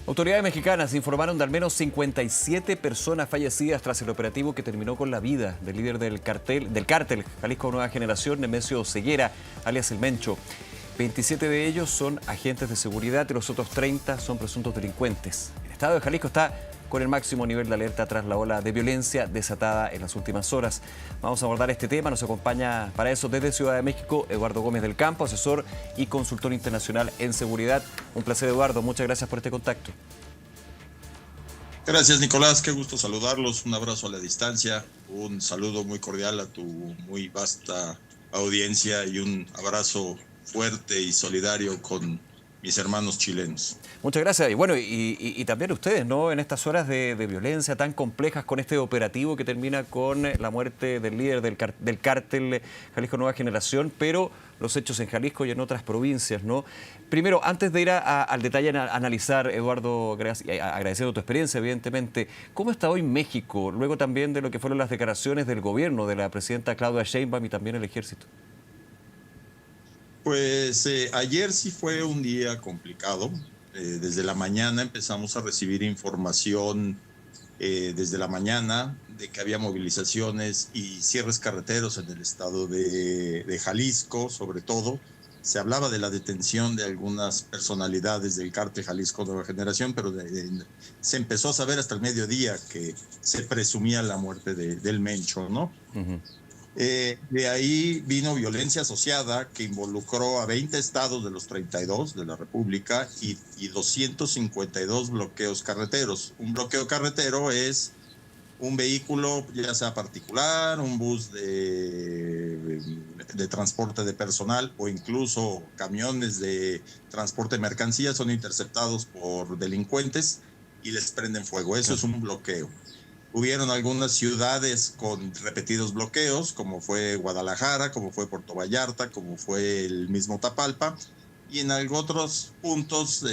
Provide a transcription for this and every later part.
Autoridades mexicanas informaron de al menos 57 personas fallecidas tras el operativo que terminó con la vida del líder del cártel Jalisco Nueva Generación, Nemesio Ceguera, alias El Mencho. 27 de ellos son agentes de seguridad y los otros 30 son presuntos delincuentes. El estado de Jalisco está con el máximo nivel de alerta tras la ola de violencia desatada en las últimas horas. Vamos a abordar este tema. Nos acompaña para eso desde Ciudad de México Eduardo Gómez del Campo, asesor y consultor internacional en seguridad. Un placer, Eduardo. Muchas gracias por este contacto. Gracias, Nicolás. Qué gusto saludarlos. Un abrazo a la distancia. Un saludo muy cordial a tu muy vasta audiencia y un abrazo fuerte y solidario con mis hermanos chilenos. Muchas gracias. Y bueno, y también ustedes, ¿no? En estas horas de violencia tan complejas con este operativo que termina con la muerte del líder del cártel Jalisco Nueva Generación, pero los hechos en Jalisco y en otras provincias, ¿no? Primero, antes de ir al detalle a analizar, Eduardo, agradeciendo tu experiencia, evidentemente, ¿cómo está hoy México, luego también de lo que fueron las declaraciones del gobierno, de la presidenta Claudia Sheinbaum y también el ejército? Pues ayer sí fue un día complicado. Desde la mañana empezamos a recibir información desde la mañana de que había movilizaciones y cierres carreteros en el estado de Jalisco, sobre todo. Se hablaba de la detención de algunas personalidades del cártel Jalisco Nueva Generación, pero se empezó a saber hasta el mediodía que se presumía la muerte del Mencho, ¿no? Uh-huh. De ahí vino violencia asociada que involucró a 20 estados de los 32 de la República y 252 bloqueos carreteros. Un bloqueo carretero es un vehículo, ya sea particular, un bus de transporte de personal o incluso camiones de transporte de mercancías son interceptados por delincuentes y les prenden fuego. Eso es un bloqueo. Hubieron algunas ciudades con repetidos bloqueos, como fue Guadalajara, como fue Puerto Vallarta, como fue el mismo Tapalpa, y en otros puntos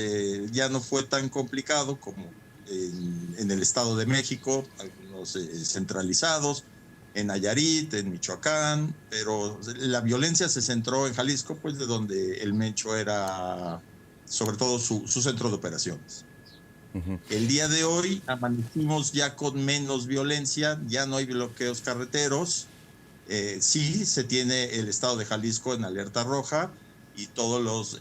ya no fue tan complicado como en el Estado de México, algunos centralizados, en Nayarit, en Michoacán, pero la violencia se centró en Jalisco, pues de donde el Mencho era sobre todo su centro de operaciones. El día de hoy amanecimos ya con menos violencia, ya no hay bloqueos carreteros. Sí, se tiene el estado de Jalisco en alerta roja y todos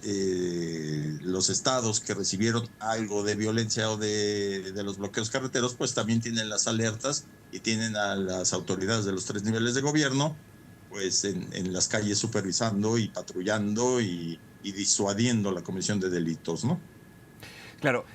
los estados que recibieron algo de violencia o de los bloqueos carreteros, pues también tienen las alertas y tienen a las autoridades de los 3 niveles de gobierno pues en las calles supervisando y patrullando y disuadiendo la comisión de delitos, ¿no? Claro,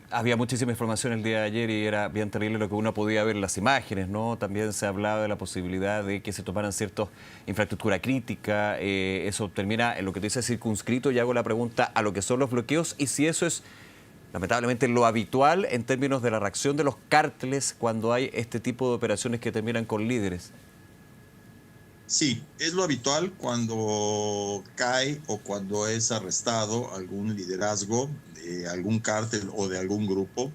había muchísima información el día de ayer y era bien terrible lo que uno podía ver en las imágenes, ¿no? También se hablaba de la posibilidad de que se tomaran ciertas infraestructura crítica, eso termina en lo que te dice circunscrito y hago la pregunta a lo que son los bloqueos y si eso es lamentablemente lo habitual en términos de la reacción de los cárteles cuando hay este tipo de operaciones que terminan con líderes. Sí, es lo habitual cuando cae o cuando es arrestado algún liderazgo de algún cártel o de algún grupo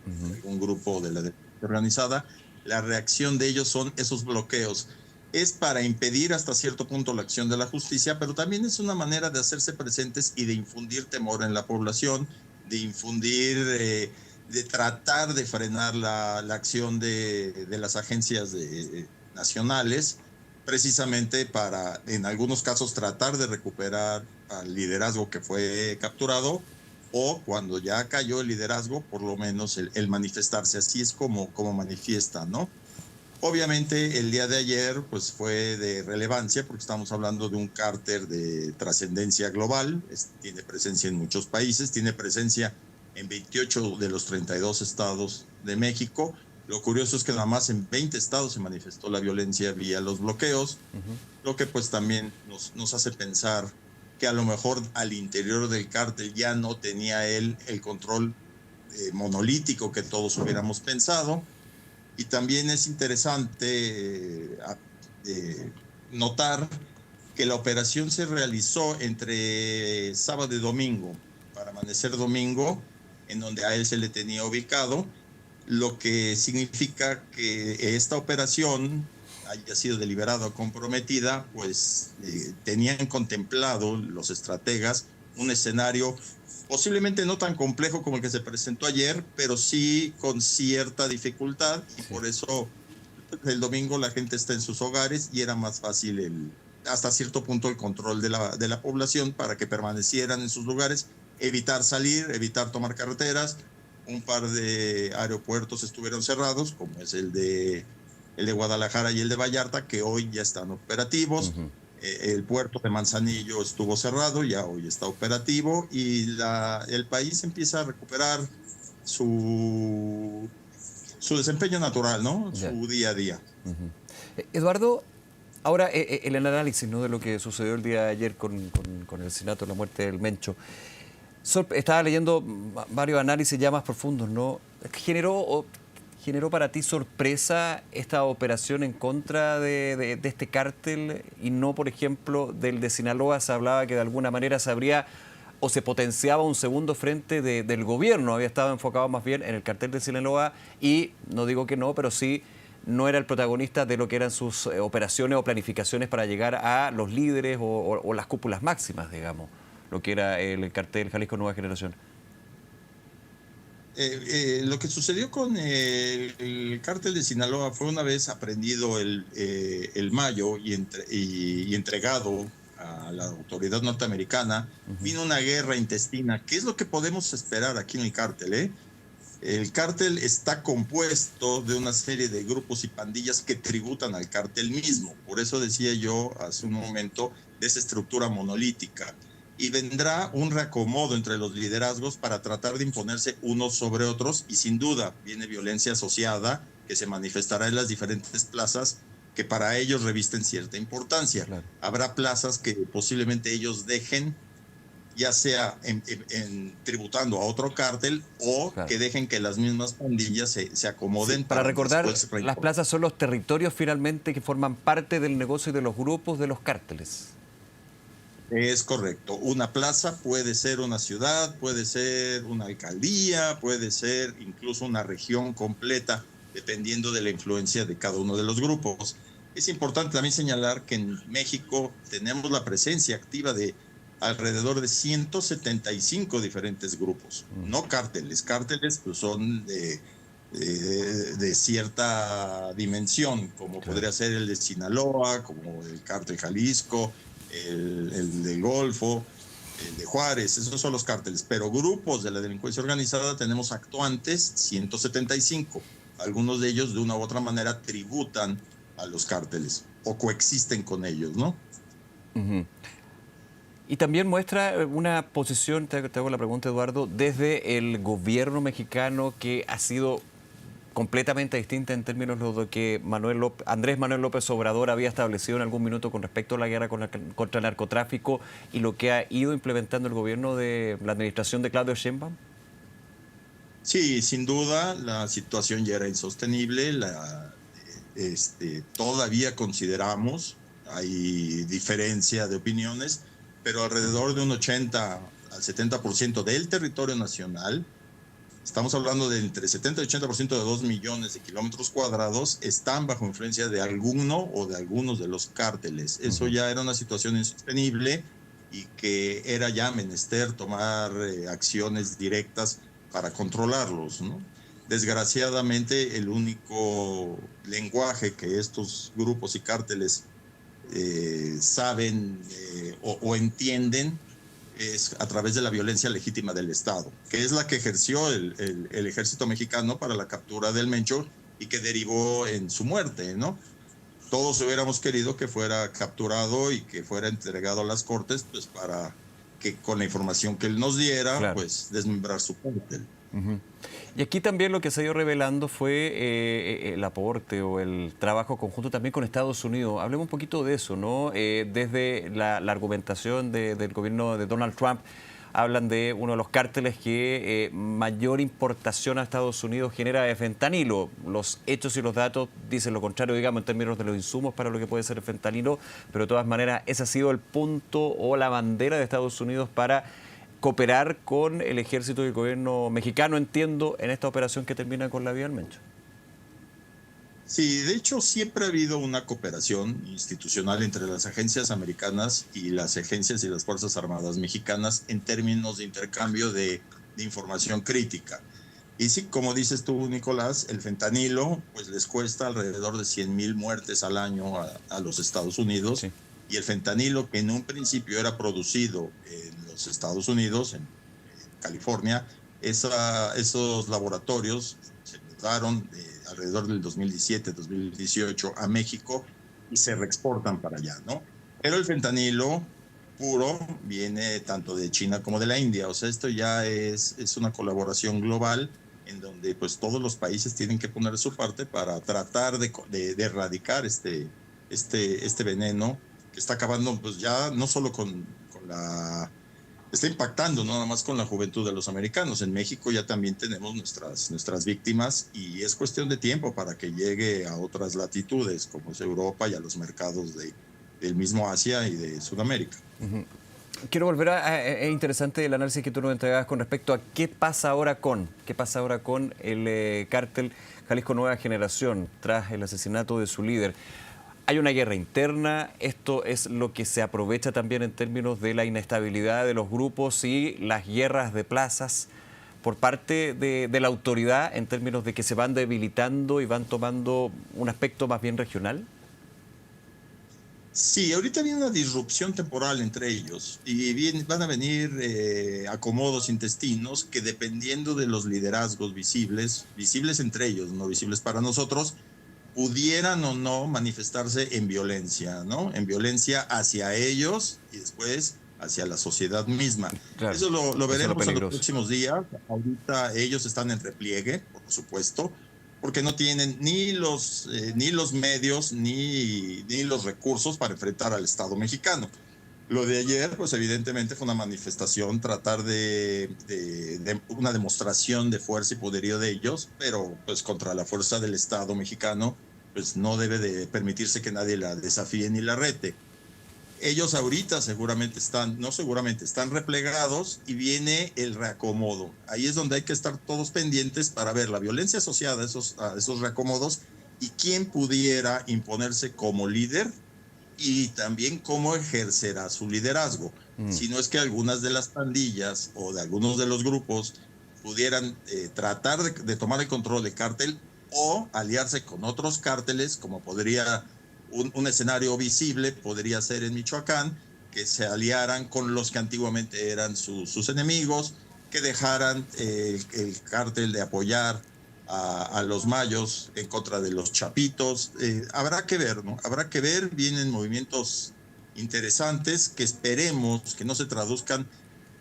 de la delincuencia organizada. La reacción de ellos son esos bloqueos. Es para impedir hasta cierto punto la acción de la justicia, pero también es una manera de hacerse presentes y de infundir temor en la población, de infundir, de tratar de frenar la acción de las agencias nacionales, precisamente para, en algunos casos, tratar de recuperar al liderazgo que fue capturado o cuando ya cayó el liderazgo, por lo menos el manifestarse. Así es como manifiesta, ¿no? Obviamente el día de ayer pues fue de relevancia porque estamos hablando de un cártel de trascendencia global, tiene presencia en muchos países, tiene presencia en 28 de los 32 estados de México. Lo curioso es que nada más en 20 estados se manifestó la violencia vía los bloqueos, lo que pues también nos hace pensar que a lo mejor al interior del cártel ya no tenía él el control monolítico que todos hubiéramos pensado. Y también es interesante notar que la operación se realizó entre sábado y domingo, para amanecer domingo, en donde a él se le tenía ubicado, lo que significa que esta operación haya sido deliberada o comprometida, pues tenían contemplado los estrategas un escenario posiblemente no tan complejo como el que se presentó ayer, pero sí con cierta dificultad, y por eso el domingo la gente está en sus hogares y era más fácil hasta cierto punto el control de la población para que permanecieran en sus lugares, evitar salir, evitar tomar carreteras. Un par de aeropuertos estuvieron cerrados, como es el de Guadalajara y el de Vallarta, que hoy ya están operativos. El puerto de Manzanillo estuvo cerrado, ya hoy está operativo, y el país empieza a recuperar su desempeño natural, ¿no? Ya. Su día a día. Eduardo, ahora el análisis, ¿no?, de lo que sucedió el día de ayer con el asesinato, la muerte del Mencho. Estaba leyendo varios análisis ya más profundos, ¿no? ¿Generó para ti sorpresa esta operación en contra de este cártel y no, por ejemplo, del de Sinaloa? Se hablaba que de alguna manera se abría o se potenciaba un segundo frente del gobierno. Había estado enfocado más bien en el cartel de Sinaloa y, no digo que no, pero sí no era el protagonista de lo que eran sus operaciones o planificaciones para llegar a los líderes o las cúpulas máximas, digamos, lo que era el cartel Jalisco Nueva Generación. Lo que sucedió con el cártel de Sinaloa fue, una vez aprendido el Mayo y entregado a la autoridad norteamericana, vino una guerra intestina. ¿Qué es lo que podemos esperar aquí en el cártel? El cártel está compuesto de una serie de grupos y pandillas que tributan al cártel mismo. Por eso decía yo hace un momento de esa estructura monolítica. Y vendrá un reacomodo entre los liderazgos para tratar de imponerse unos sobre otros, y sin duda viene violencia asociada que se manifestará en las diferentes plazas que para ellos revisten cierta importancia. Claro. Habrá plazas que posiblemente ellos dejen, ya sea tributando a otro cártel, o Claro. que dejen que las mismas pandillas se acomoden. Sí, para recordar, después las plazas son los territorios finalmente que forman parte del negocio y de los grupos de los cárteles. Es correcto. Una plaza puede ser una ciudad, puede ser una alcaldía, puede ser incluso una región completa, dependiendo de la influencia de cada uno de los grupos. Es importante también señalar que en México tenemos la presencia activa de alrededor de 175 diferentes grupos, no cárteles. Cárteles pues son de cierta dimensión, como podría ser el de Sinaloa, como el cártel Jalisco, el del Golfo, el de Juárez. Esos son los cárteles. Pero grupos de la delincuencia organizada tenemos actuantes 175. Algunos de ellos de una u otra manera tributan a los cárteles o coexisten con ellos, ¿no? Y también muestra una posición, te hago la pregunta, Eduardo, desde el gobierno mexicano, que ha sido completamente distinta en términos de lo que Andrés Manuel López Obrador había establecido en algún minuto con respecto a la guerra contra el narcotráfico, y lo que ha ido implementando el gobierno de la administración de Claudio Sheinbaum. Sí, sin duda la situación ya era insostenible. Todavía consideramos, hay diferencia de opiniones, pero alrededor de un 80 al 70% del territorio nacional, estamos hablando de entre 70 y 80% de 2 millones de kilómetros cuadrados, están bajo influencia de alguno o de algunos de los cárteles. Eso ya era una situación insostenible y que era ya menester tomar acciones directas para controlarlos, ¿no? Desgraciadamente, el único lenguaje que estos grupos y cárteles saben o entienden es a través de la violencia legítima del Estado, que es la que ejerció el ejército mexicano para la captura del Mencho y que derivó en su muerte, ¿no? Todos hubiéramos querido que fuera capturado y que fuera entregado a las cortes, pues para que con la información que él nos diera, claro, pues desmembrar su cártel. Y aquí también lo que se ha ido revelando fue el aporte o el trabajo conjunto también con Estados Unidos. Hablemos un poquito de eso, ¿no? Desde la argumentación del gobierno de Donald Trump, hablan de uno de los cárteles que mayor importación a Estados Unidos genera de fentanilo. Los hechos y los datos dicen lo contrario, digamos, en términos de los insumos para lo que puede ser el fentanilo, pero de todas maneras ese ha sido el punto o la bandera de Estados Unidos para cooperar con el ejército y el gobierno mexicano, entiendo, en esta operación que termina con la vía del Mencho. Sí, de hecho siempre ha habido una cooperación institucional entre las agencias americanas y las agencias y las Fuerzas Armadas mexicanas en términos de intercambio de información crítica. Y sí, como dices tú, Nicolás, el fentanilo pues les cuesta alrededor de 100,000 muertes al año a los Estados Unidos. Sí. Y el fentanilo, que en un principio era producido en los Estados Unidos, en California, esos laboratorios se mudaron alrededor del 2017, 2018 a México y se reexportan para allá, ¿no? Pero el fentanilo puro viene tanto de China como de la India. O sea, esto ya es una colaboración global en donde pues todos los países tienen que poner su parte para tratar de erradicar este veneno que está acabando pues ya no solo con la está impactando no nada más con la juventud de los americanos. En México ya también tenemos nuestras víctimas y es cuestión de tiempo para que llegue a otras latitudes como es Europa y a los mercados del mismo Asia y de Sudamérica. Quiero volver es interesante el análisis que tú nos entregabas con respecto a qué pasa ahora con el cártel Jalisco Nueva Generación tras el asesinato de su líder. Hay una guerra interna, esto es lo que se aprovecha también en términos de la inestabilidad de los grupos y las guerras de plazas por parte de la autoridad en términos de que se van debilitando y van tomando un aspecto más bien regional. Sí, ahorita viene una disrupción temporal entre ellos y van a venir acomodos intestinos que dependiendo de los liderazgos visibles entre ellos, no visibles para nosotros, pudieran o no manifestarse en violencia, ¿no? En violencia hacia ellos y después hacia la sociedad misma. Claro, Eso lo eso es lo veremos en los peligroso. próximos días. Ahorita ellos están en repliegue, por supuesto, porque no tienen ni los medios ni los recursos para enfrentar al Estado mexicano. Lo de ayer, pues evidentemente fue una manifestación, tratar de una demostración de fuerza y poderío de ellos, pero pues contra la fuerza del Estado mexicano, pues no debe de permitirse que nadie la desafíe ni la rete. Ellos ahorita están replegados y viene el reacomodo. Ahí es donde hay que estar todos pendientes para ver la violencia asociada a esos reacomodos y quién pudiera imponerse como líder y también cómo ejercerá su liderazgo. Si no es que algunas de las pandillas o de algunos de los grupos pudieran tratar de tomar el control del cártel o aliarse con otros cárteles, como podría un escenario visible, podría ser en Michoacán, que se aliaran con los que antiguamente eran sus enemigos, que dejaran el cártel de apoyar a los mayos en contra de los chapitos. Habrá que ver, ¿no? Habrá que ver, vienen movimientos interesantes que esperemos que no se traduzcan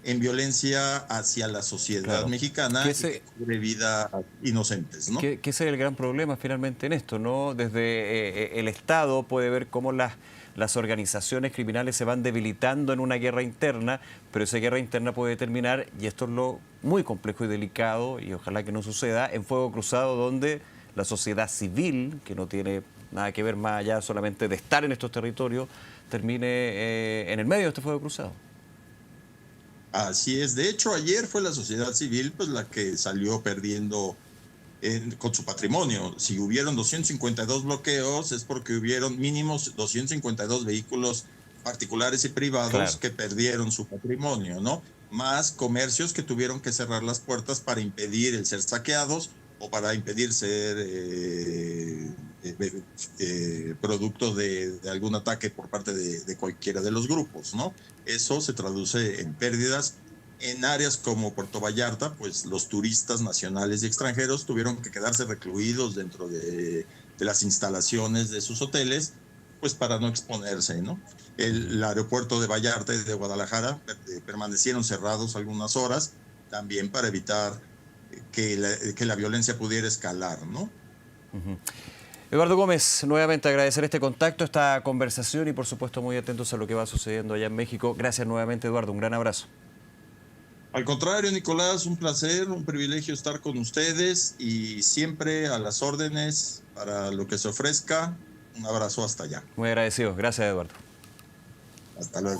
en violencia hacia la sociedad Claro. mexicana y que cobre vidas inocentes, ¿no? Que ese es el gran problema finalmente en esto, ¿no? Desde el Estado puede ver cómo las organizaciones criminales se van debilitando en una guerra interna, pero esa guerra interna puede terminar, y esto es lo muy complejo y delicado, y ojalá que no suceda, en fuego cruzado donde la sociedad civil, que no tiene nada que ver más allá solamente de estar en estos territorios, termine en el medio de este fuego cruzado. Así es. De hecho, ayer fue la sociedad civil pues la que salió perdiendo con su patrimonio. Si hubieron 252 bloqueos es porque hubieron mínimos 252 vehículos particulares y privados Claro. que perdieron su patrimonio, ¿no? Más comercios que tuvieron que cerrar las puertas para impedir el ser saqueados o para impedir ser producto de algún ataque por parte de cualquiera de los grupos, ¿no? Eso se traduce en pérdidas. En áreas como Puerto Vallarta, pues los turistas nacionales y extranjeros tuvieron que quedarse recluidos dentro de las instalaciones de sus hoteles, pues para no exponerse, ¿no? El aeropuerto de Vallarta y de Guadalajara permanecieron cerrados algunas horas, también para evitar que la violencia pudiera escalar, ¿no? Eduardo Gómez, nuevamente agradecer este contacto, esta conversación y por supuesto muy atentos a lo que va sucediendo allá en México. Gracias nuevamente, Eduardo, un gran abrazo. Al contrario, Nicolás, un placer, un privilegio estar con ustedes y siempre a las órdenes para lo que se ofrezca. Un abrazo hasta allá. Muy agradecido. Gracias, Eduardo. Hasta luego.